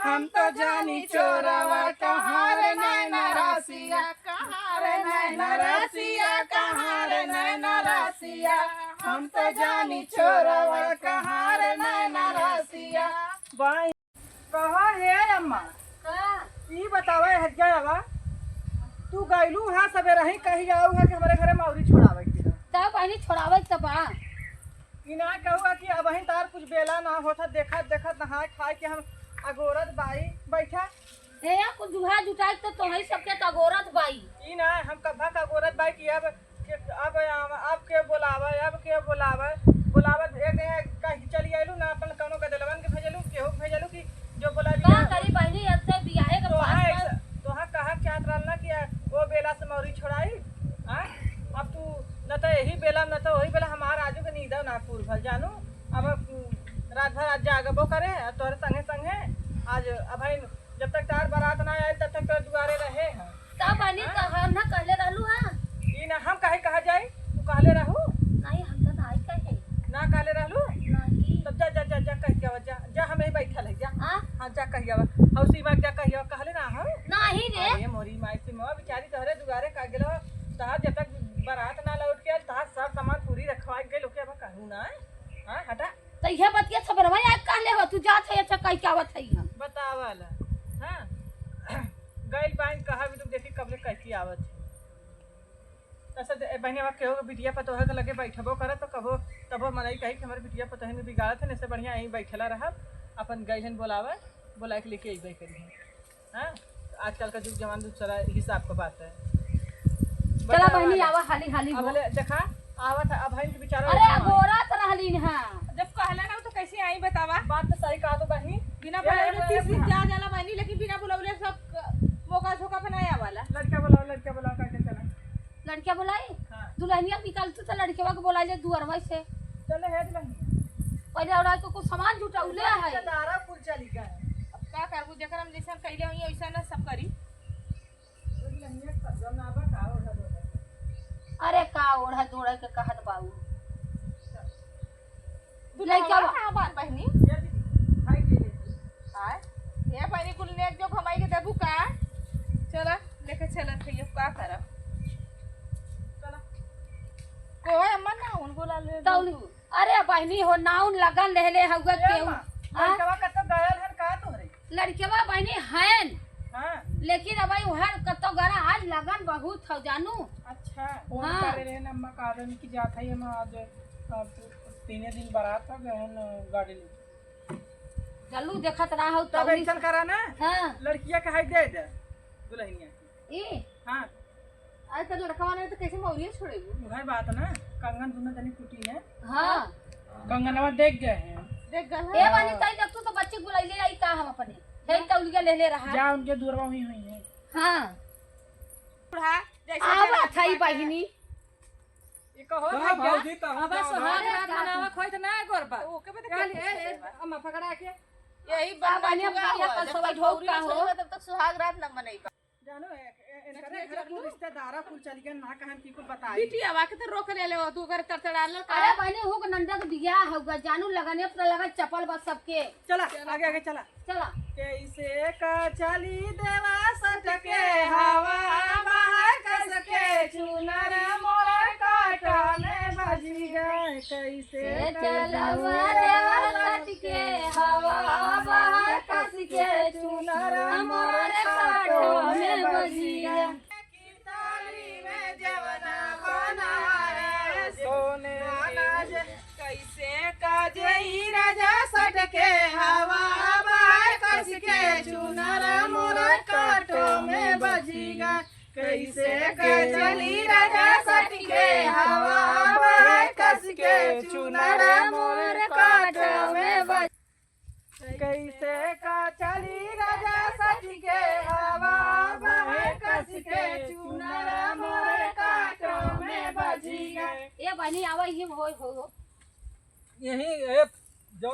हम तो जानी चोरवा कहाँ रे नैना रसिया, कहाँ रे नैना रसिया, कहाँ रे नैना रसिया, हम तो जानी चोरवा कहाँ रे नैना रसिया। बाई कहा है अम्मा ई बतावे हजावा तू गइलू है सबे रही कही जाऊ है कि हमारे घरे मौरी छोड़ावे की तब पानी छोड़ावे तब ई ना कहूआ कि अब ही तार कुछ बेला ना होता देखत देखत नहाए खाए के हम अगोरत बाई बैठा हे कुछ दुहा जुटाई तो तोही सबके तगोरत बाई ई ना हम कभा का अगोरत बाई कि अब के बुलावे अब के बुलावे एक कहीं चली आइलू ना अपन कौनो गदलवन के भेजलू केहू भेजलू कि जो बोला का करी बहनी अब से बियाहे के पास तोहा कहा क्या रहल ना कि वो बेला से मौरी छोड़ाई हां अब तू न तो यही बेला न तो वही बेला हमार आजू के नींद ना पूर भल जानू अब रात भर आज जागबो करे तोहरे संगे संगे आज अब जब तक तार बारात ना आए तब तक तोर दुआरे रहे हैं तब बहनी कहा ना कहले रहलू हां ई ना हम काहे कहा जाई तू कहले रहू नहीं हम तो नहीं कहे ना कहले रहलू नहीं तब जा जा जा जा कह के जा जा हम यही बैठल है जा हां जा कह जावा हौसी बात जा कहियो कहले ना हम नहीं रे अरे मोरी माई से मोह बेचारी तोहरे दुआरे का गेलो तहार जब तक बारात ना लौट के तहार सब सामान पूरी रखवा गेल ओके अब कहू ना हां हटा तो ये बतिया सबरवा आज कहले हो तू जात है अच्छा कह के आवत है हम बतावल हां गइल बाइन कहा भी तू देखी कबले कह के आवत है तसे बहनिया के हो बिटिया पतो है के लगे बैठबो करे तो कबो तबो मनई कही कि हमर बिटिया पतो है ने बिगाड़त है ने से बढ़िया यहीं बैठला रहब अपन गइहन बुलावे बुला के लेके अइबे करी हां आजकल का युग जमाना दूसरा हिसाब का बात है चला बहनी आवा हाली हाली अब देखा आवत अब है बेचारा अरे गोरत रहलीन हां जब कहला ना तो कैसे आई बतावा बात तो सही कहा तो बहनी बिना बुलावले 30 दिन जा जाला बहनी लेकिन बिना बुलावले सब मौका झोका बनाया वाला लड़का बुलाओ करके चला लड़किया बुलाई हां दुल्हनिया निकल तो लड़केवा के बुलाई ले दुअरवा से चले है बहनी पहले और को कुछ सामान जुटाउले है दारा फूल चली गए अब का करबू जेकर हम जैसा कइले होई वैसा ना सब करी दुल्हनिया सब ना बा का ओढ़ा दो अरे का ओढ़ा दोड़ा के कहत बाऊ लइका हां बात बहनी ये दीदी भाई के ले हां ये पानी कुल ने जो खमाई के देबू का चला लेके चलत है का करब चला कोई अम्मा ना उन बोला ले तौली अरे बहनी हो नाउन लगन लेले हउगा केहू लड़का कत गयल है का तोरे लड़केवा बहनी हैं हां लेकिन अब उहर कतो गरा आज लगन बहुत हो जानू अच्छा फोन करे रहे अम्मा का आदमी की जात है हम आज 3 दिन बारात था गहन गाड़ी ले चलू देखत रहा हो तब ऐसा करा ना हां लड़किया के हाई दे दे दुल्हनिया ई हां आज तो लड़का ने तो कैसे मौरिया छोड़ेगू वही बात ना कंगन दोनों जनी टूटी है हां कंगनवा देख गए हैं देख गल ए बानी तई देखतो तो बच्चे बुलाई ले आई का हम अपने हे तौलिया ले ले रहा जा उनके दूरवा हुई है हां बुढ़ा जैसे आवा थई बहिनी ये कहो कहा भौजी तो अब सुहाग रात मनावा खोइत ना गोरबा ओ के बता अम्मा पकड़ा के यही बनिया बनिया का सवाई ढोक का हो तब तक सुहाग रात न मनई जानो इनकरे घर को रिश्तेदारा कुल चली गए ना कहन की कुल बताई बिटिया वा के तो रोक ले ले तू कर तड़तड़ाल अरे बहनी हो नंदा के बिया होगा जानू लगने पर लगा चपल बस सबके चला आगे आगे चला चला कैसे का चली देवा सटके हवा बाहर कस के चुनर मोर काटा में बजी गए कैसे चलवा देवा सटके हवा बाहर कस के चुनर मोर काटो में बजी गया ताली में जवना बनाए सोने अनाज कैसे का जई राजा सटके हवा बाहर कस के चुनर मोर काटो में बजीगा कैसे का चली राजा सटके हवा बाहर कस के चुनर मोर काटो में बज कैसे का चली राजा सटके हवा बाहर कस के चुनर मोर काटो में बजीगा ए बहनी आवा ही हो यही जो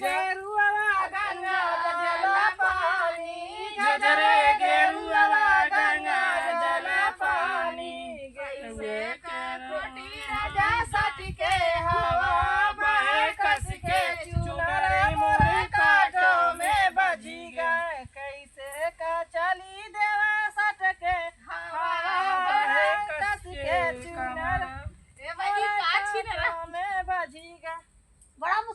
गेरुआ गंगा जल पानी गजरे गेरुआ गंगा जल पानी कैसे कोटी राजा सटके हवा बाहर कस के चुनर मोर काटो में बज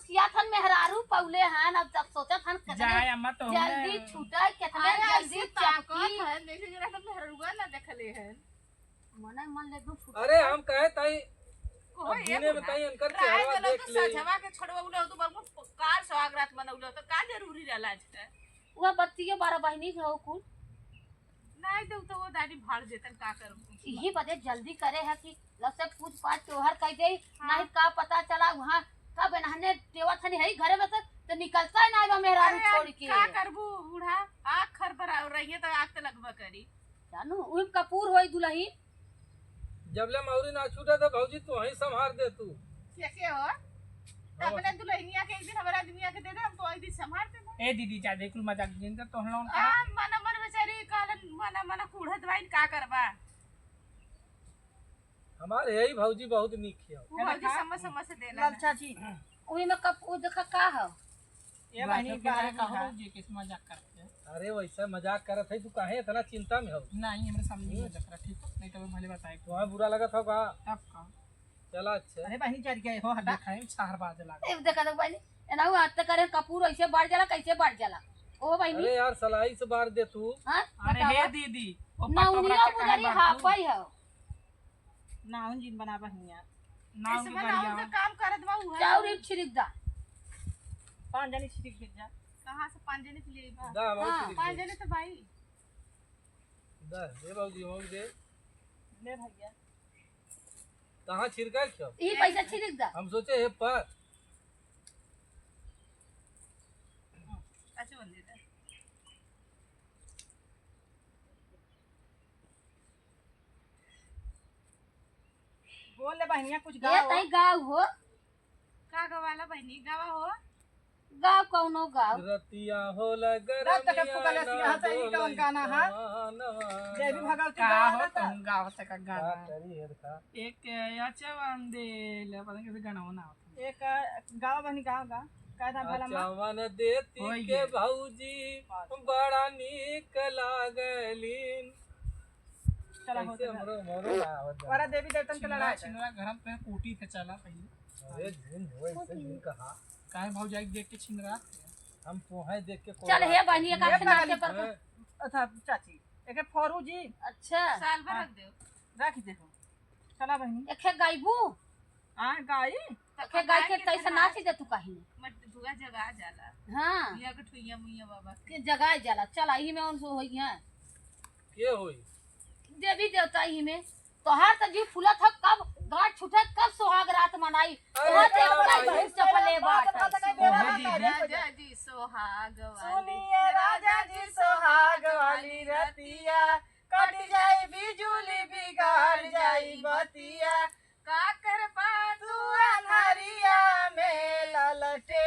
बतिया थन मेहरारू पौले हन अब तक सोचा थन जाए अम्मा तो जल्दी छूटा कितना जल्दी चाकी लेकिन जरा तो मेहरुआ ना देखले हैं मन मन ले दू अरे हम कहे ताई को अब दिने में ताई अंकर राय चेहरा गलो देख तो ले सजवा के छोड़वा उलो तो बरमु कार स्वागत मनौलो तो का जरूरी रहला है वो बतिया 12 बहिनी के हो कुल नहीं दे तो वो दादी भाड़ देतन का करूं यही बदे जल्दी करे है कि लसे पूछ पाछ त्योहार कह दे नहीं का पता चला वहां कब नहने देवा थनी है घरे में तो निकलता ही ना मेहरारू छोड़ के का करबू बूढ़ा आँख खर बरा रही तो आँख तो लगबा करी जानू उन कपूर होई दुलही जबले मौरी ना छूटे तो भौजी तू वहीं संभार दे तू कैसे हो अपने दुल्हनिया के एक दिन हमारा दुनिया के दे दे हम तो एक दिन संभाल दे ए दीदी जा देखुल मजाक दिन तो हम आ मन मन बेचारी कालन मन मन कूढ़त वाइन का करबा हमारे यही भौजी बहुत नीक है वो भौजी समझ समझ से देला चाची ओही में कपूर देखा का है ये बहनी बाहर का कहो जे किस मजाक करते हैं अरे वैसा मजाक करत है तू काहे इतना चिंता में हो नहीं हमरे सामने मजाक कर ठीक नहीं तो भले बताए तुम्हें बुरा लगा था का अब का चला अच्छा अरे बहनी चढ़ गए हो हटा दिखाए चार बार लगा ए देखा तो बहनी एना वो हाथ करे कपूर ऐसे बढ़ जाला कैसे बढ़ जाला ओ बहनी अरे यार सलाई से बार दे तू हां अरे हे दीदी ओ ना पत्तो उनिया रख के गुजरी कहां हाफई है नाउन जिन बना बहनिया नाम इसमें बढ़िया नाम का काम करत बा उ है चाउरी छिड़क दा 5 जनी छिड़क दे जा कहां से 5 जने के लिए बा दा हाँ, भौजी 5 जने तो भाई दा दे भौजी हो दे ले भैया कहां छिड़का क्यों ई पैसा छिड़क दा हम सोचे हे पर अच्छा बंदे दे बोल ले बहनिया कुछ ये गाओ तई गाँव हो का गवाला बहनी गवा हो गाँव कौनो गाँव रतिया हो लगर रात तक पुकले सिंहा से ही कौन गाना है देवी भगवती का गाना हो था तुम गाँव से का गाना करी है था एक अच्छा वंदे पता कैसे गाना होना एक गाओ बहनी गाओ गा का था भला मां चवन देती होई के गे। भौजी बड़ा नीक लागलीन चला कैसे होते हमरो मोरो ना आवत बा। वारा देवी देवतन के लड़ाई था। छिनरा घर पे कोटी से चला पहले अरे झुन होए से झुन कहा काहे भाव जाई देख के छिनरा हम तोहे देख के चल हे बहनी एक आखे नाचे पर हैं? अच्छा चाची एक फौरू जी अच्छा साल भर रख दो रख देखो चला बहनी एखे गायबू हां गाई एखे गाय के तैसे नाच दे तू कहीं मत भुगा जगह जाला हां मियां के ठुइया मुइया बाबा के जगह जाला चल आई में उन होई है के होई देवी देवता ही में तोहार त जीव फूला था कब गांठ छूटे कब सुहाग रात मनाई तोहार देवता ही चपले बाट राजा जी सोहाग वाली सुनिए राजा जी सोहाग वाली रतिया कट जाई बिजुली बिगाड़ जाई बतिया का कर तू अन्हरिया में ललटे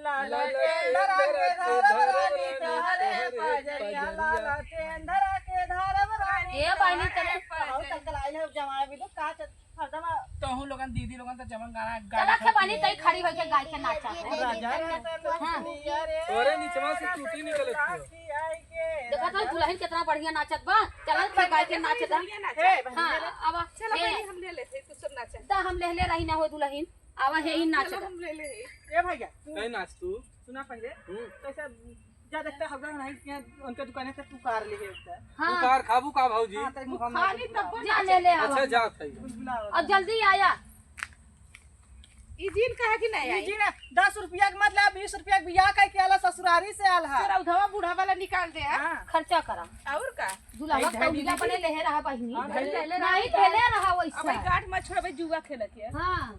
ललटे धरा के धरवरानी तहरे पजरिया ललटे धरा के धरवरानी ए बहनी चले हो तकलाई है जमाए भी तो का हरदम तो हम लोगन दीदी लोगन तो जवन गाना चला के बहनी तई खड़ी होई के गाय के नाचा राजा रे तोरे नीचवा से टूटी निकलत थी देखा था दुल्हन कितना बढ़िया नाचत बा चल के गाय के नाचत हां अब चलो बहनी हम ले लेते तू सब नाचा ता हम लेहले रही ना हो दुल्हन अब हे ही नाचत हम ले ले ए भैया कहीं नाच तू सुना पहले हम्म। कैसा जा देखते हगड़ा नहीं कि उनके दुकान से तू कार ले उसका हां तू कार खाबू का भौजी हां तो मुंह खानी तब जा ले ले अच्छा अब जा थई और जल्दी आया ई जीन कहा कि नहीं आई जी ने 10 रुपया के मतलब 20 रुपया के बियाह कह के आला ससुरारी से आल है तेरा उधवा बूढ़ा वाला निकाल दे हां खर्चा करा और का दुल्हा कौड़िया बने लेहे रहा बहिनी नहीं खेले रहा अब वैसा गाठ मत छोड़बे जुआ खेल के हां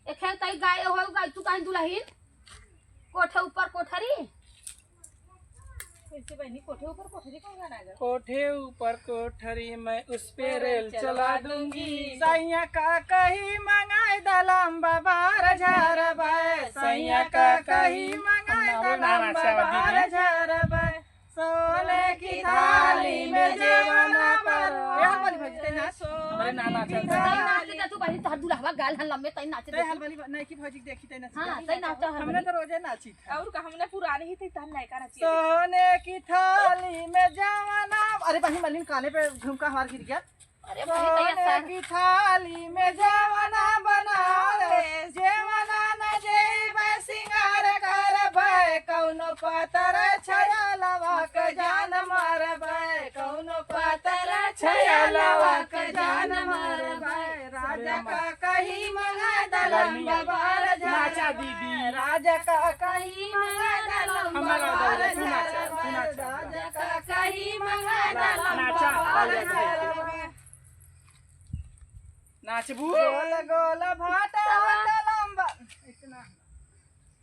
एखे तई गाय हो गाय तू काहे दुल्हन कोठे ऊपर कोठरी कैसे बहनी कोठे ऊपर कोठरी कौन गाना गा कोठे ऊपर कोठरी मैं उस पे रेल चला दूंगी सैया का कही मंगाई दलम बाबार झार बाय सैया का कही मंगाई दलम बाबार झार बाय सोने की थाली में जेवना पर यह वाली भजी ते ना सो हमारे नाना चल तई नाच दे तू बहिनी तोहर दुल्हा गाल हन लम्बे तई नाच ते दे हल वाली नहीं की भजी देखी ते ना हां तई नाच हमने तो रोजे नाची था और का हमने पुराने ही थे तन लायका ना सोने की थाली में जेवना अरे बहनी मलिन काने पे झुमका हमार गिर गया अरे बहिनी तई सोने की थाली में जेवना बनावे जेवना पातर छयलवा के जान मारबै कौनो पातर छयलवा के जान मारबै राजा का कहीं मंगा दलम बार नाचा दीदी राजा का कहीं मंगा दलम हमारा बार दौलत तू नाचा, तू नाचा। राजा का कहीं मंगा दलम नाचा, बार दौलत नाचबू गोल गोल भाटा लंबा इतना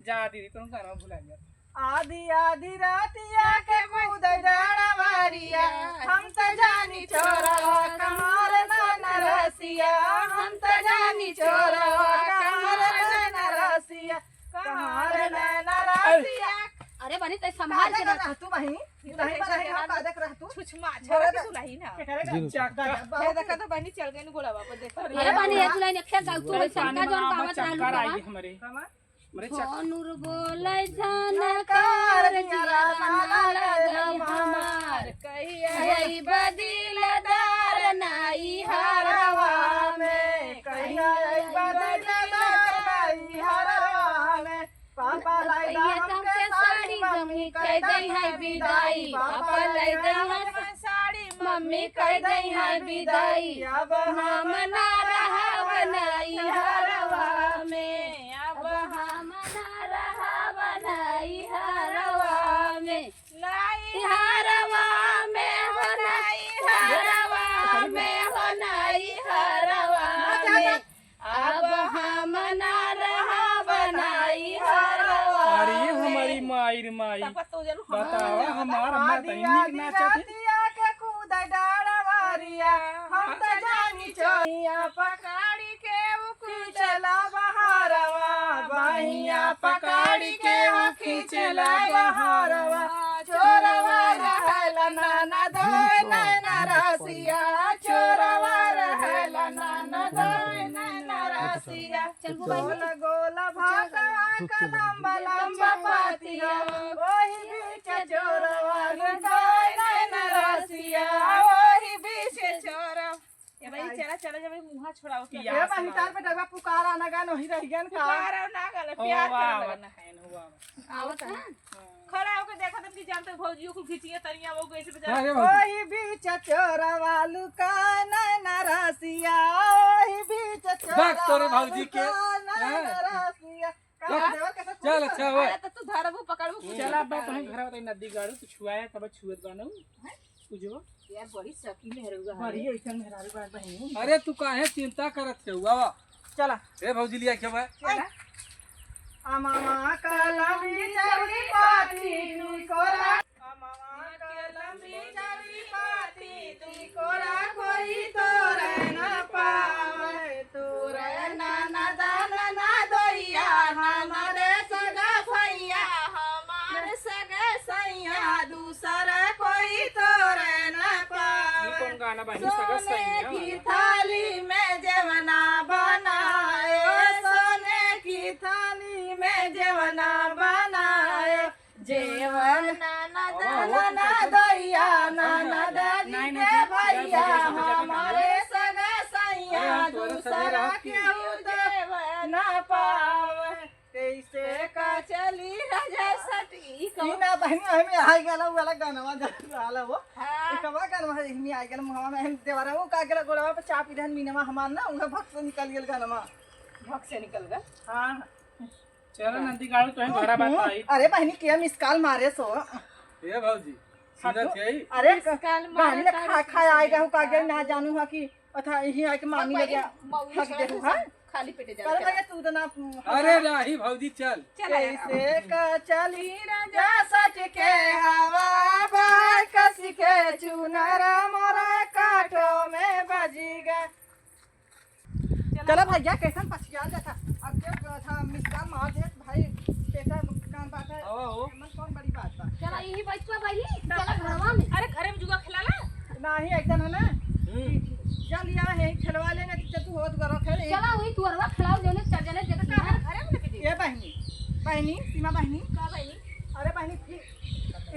जा दीदी तुम गाना भुला गया आधी आधी रातिया के कूद डरवारिया हम त जानी चोरवा कहार न रसिया हम त जानी चोरवा कहार न रसिया कहार न रसिया अरे बनी तो संभाल के रख तू बहिनी नहीं बहिनी हम का देख रह तू छुछमा छरा के सुलाही ना के करे चक्का ये देखा तो बनी चल गई गोला बाप देख अरे बनी एक लाइन अक्षर गाउ तू संका जोन पावत रहलू चक्कर आई बाबा हमारे कमा हमारे चक्कर फोनुर बोलै जानकार जिया लगई हमार कहिया बदिलदार नाई हरवा में कहिया बदलदार नहीं हरवा में पापा लाई हमके साड़ी मम्मी कह दई है विदाई पापा लाई दई है साड़ी मम्मी कह दई है विदाई अब हम ना रहा बनाई हरवा में अब हम ना रहा बनाई हरवा में लाई हरवा में बनाई हरवा में बनाई हरवा में अब हम ना रहा बनाई हरवा अरे हमारी माई रे माई तब तो जरूर बतावा हमार अम्मा तनी नीक नाचत के कूद डाड़वारिया हम त जानी चोरिया पकाड़ी के वो खींचला बहारवा बहिया पकड़ी के वो खींचला बहारवा चोरवा रहला नाना दोय नैना रसिया चोरवा रहला नाना दोय नैना रसिया चल गोल गोल भाका का लंबा लंबा पातिया वही बीच चोरवा दोय नैना रसिया वही बीच चोरवा ये भाई चला चला जब मुंह छोड़ाओ के ये बहिनी तार पे डबा पुकारा ना गानो ही रह गन का प्यार ना गल प्यार वाह करना है हुआ आवत है खड़ा होके देखा तुम की जानते भौजियों को खींचिए तनिया वो कैसे बेचारा अरे भाई वही बीच चोरवा लुका नैना रसिया वही बीच बात तोरे भौजी के, नैना रसिया चल अच्छा हुआ अरे तो तू धरबू पकड़बू चला बा कहीं घर बताई नदी गाड़ू तू छुआया तब छुएत बानू पूजो यार बड़ी शकीन है रुगा बड़ी ऐसन मेहरारू बात बहिनी अरे तू काहे चिंता करत छे हुआ चला ए भौजी लिया के बा अमामा कलमी चली पाती कोरा अमामा कलमी चली पाती ती कोरा कोई तोरे न पावे तोरे नाना दाना ना दोइया हमारे सगा भैया हमारे सगे सैया दूसरा कोई तोरे न ये पावे कौन गाना बहिनी सगा सोने सही की है थाली में जेवना बनाए सोने की थाली में जेवना बनाए जेवन नाना दाना दैया नाना दादी के भैया हमारे सगा सैया दूसरा केहू देव ना पावे कैसे का चली राजा सटी कौना बहनी हमें आई गेला वाला गाना गाला वो कबा गाना हमें आई गेला मुहावा में हम देवरा वो का गेला गोड़वा पे चाप इधर मीनवा हमार ना उनका भक्त से निकल गेल गाना भक से निकल गए हां चलो नदी गाड़ू तो घर बताई अरे बहनी के मिस कॉल मारे सो ए भौजी सीधा छे अरे कल बहनी ने खा खा आई गहू का गेल ना जानू हा कि अथा यही आ के मामी ले गया हक दे हां खाली पेटे जा कर भैया तू तो ना अरे राही भौजी चल कैसे का चली राजा सच के हवा बाहर कसी के चुनर मोरा काटो में बजीगा चलो भैया कैसन पछिया जाता अब के था मिस्टर मार दे भाई कैसा काम बात है आओ हो मन कौन बड़ी बात बा चला यही बचवा भाई चला घरवा में अरे घरे में जुआ खिलाला नहीं एकदम है ना चल यार है खिलवा लेना कि तू होत करो खेल चला वही तुअरवा खिलाओ जने चल जने देखत है घरे में लेके ये बहनी बहनी सीमा बहनी का भाई अरे बहनी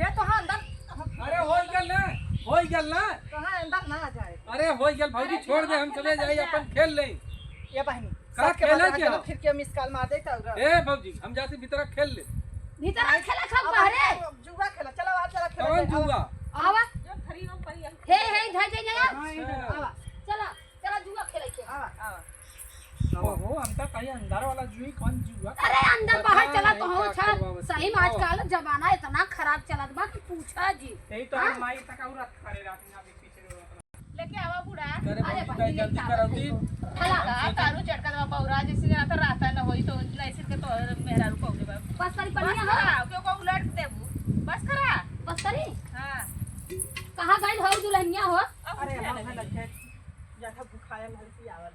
ये तो हां अंदर अरे होई गल ना होई गल ना कहां अंदर ना आ जाए अरे होई गल भौजी छोड़ दे हम चले जाई अपन खेल ले ये बहनी का सबके खेला बता क्या? चलो फिर के मिस कॉल मार देता होगा ए भौजी हम जाते भीतर खेल ले भीतर खेला खा बाहरे जुआ खेला चलो आ चला कौन जुआ आवा जो खरी में पड़ी हे हे इधर जा जा हां इधर आवा चला चला जुआ खेले के आवा आवा ओहो हम तो कहीं अंदर वाला जुई कौन जुआ अरे अंदर बाहर चला तो हो का छा करवावत। सही में आजकल जमाना इतना खराब चलत बा कि पूछा जी यही तो हम माई तक औरत करे रात में अभी पीछे लेके आवा बूढ़ा करे अरे बाबू भाई, जल्दी ये करौती चला तारू चटका दवा पौरा जैसे ना तो रास्ता न होई तो ऐसे के तो मेहरा रुको दे बस बस करी पनिया हो करा क्यों को उलट देबू बस करा बस करी हां कहां गई हो दुल्हनिया हो अरे हम लगे जाता भुखाया मरती आवल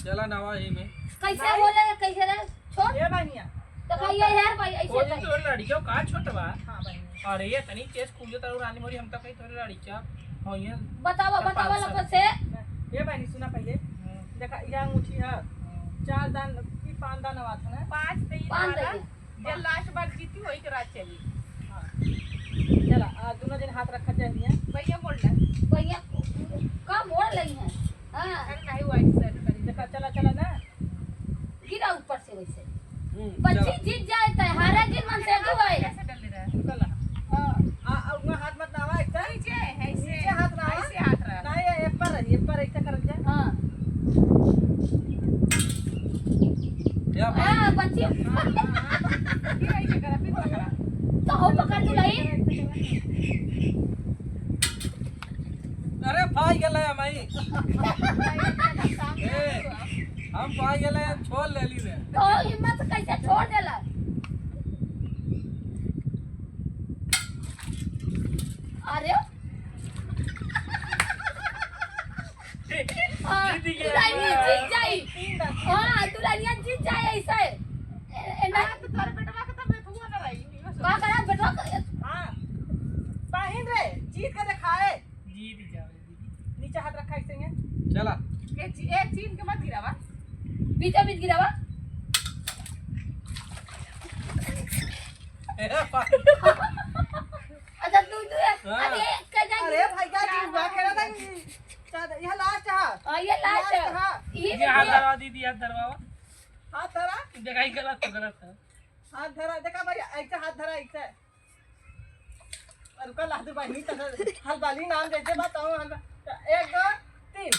चला नवा ही में कैसे बोले कैसे रे छोड़ ये बनिया तो कहिए यार भाई ऐसे कोई कही। तो लड़कियों का छोटवा हां बनिया अरे ये तनी केस खूंजो तारू रानी मोरी हम तो कहीं थोड़ी लड़कियां हो ये बतावा बतावा लोग से ये बनी सुना पहले देखा यह मुठी है 4 दान की 5 दान आवा था ना 5 दे पान वाला दे जे लास्ट बार जीती होई के रात चली चला आ दोनों दिन हाथ रखा चाहिए भैया बोल रहा भैया का मोड़ लगी है हां अरे नहीं वाइट सेट करी देखा चला चला ना गिरा ऊपर से वैसे चला बच्ची जीत जाए तो हारे दिन मन से दो भाई कैसे डल रहा चला आ उंगा हाथ मत नावा एक नीचे ऐसे नीचे हाथ ना ऐसे हाथ रहा नहीं एक पर ऐसे कर जा हां या हां बच्ची फिर ऐसे करा फिर पकड़ा तो हो पकड़ तू लाई अरे पाई गेला माई हम पाई गेला छोड़ लेली रे तो हिम्मत कैसे छोड़ देला अरे दुल्हनिया जीत जाई हाँ दुल्हनिया जीत जाए ऐसे ना तो तोरे बेटवा के तब मैं हुआ ना रही का करा बेटा हां पाहिन रे जीत के दिखाए जीत जावे दीदी नीचे हाथ रखा ऐसे है चला एक चीन के मत गिरावा बीचों बीच गिरावा ए पाई अच्छा तू अरे क्या अरे भैया जी हुआ खेला था यह लास्ट है ये लास्ट हां ये हाथ दरवा दीदी हाथ दरवावा हाथ धरा देखा ही गलत तो गलत है हाथ धरा देखा भाई ऐसे हाथ धरा ऐसे और कल हाथ भाई नहीं तो हल बाली नाम जैसे बताऊं 1 2 3